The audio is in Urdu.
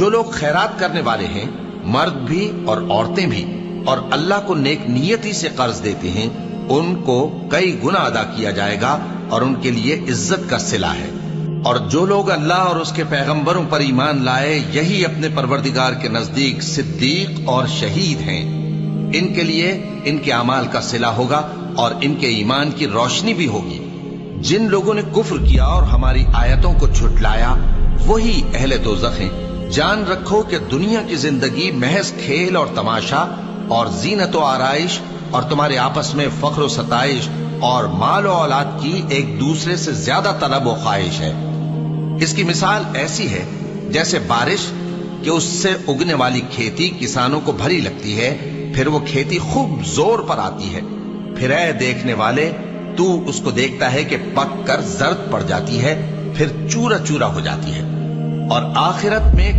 جو لوگ خیرات کرنے والے ہیں، مرد بھی اور عورتیں بھی، اور اللہ کو نیک نیتی سے قرض دیتے ہیں، ان کو کئی گنا ادا کیا جائے گا اور ان کے لیے عزت کا صلہ ہے۔ اور جو لوگ اللہ اور اس کے پیغمبروں پر ایمان لائے، یہی اپنے پروردگار کے نزدیک صدیق اور شہید ہیں، ان کے لیے ان کے اعمال کا صلہ ہوگا اور ان کے ایمان کی روشنی بھی ہوگی۔ جن لوگوں نے کفر کیا اور ہماری آیتوں کو جھٹلایا، وہی اہل دوزخ ہیں۔ جان رکھو کہ دنیا کی زندگی محض کھیل اور تماشا اور زینت و آرائش اور تمہارے آپس میں فخر و ستائش اور مال و اولاد کی ایک دوسرے سے زیادہ طلب و خواہش ہے۔ اس کی مثال ایسی ہے جیسے بارش کہ اس سے اگنے والی کھیتی کسانوں کو بھری لگتی ہے، پھر وہ کھیتی خوب زور پر آتی ہے، پھر اے دیکھنے والے تو اس کو دیکھتا ہے کہ پک کر زرد پڑ جاتی ہے، پھر چورا چورا ہو جاتی ہے، اور آخرت میں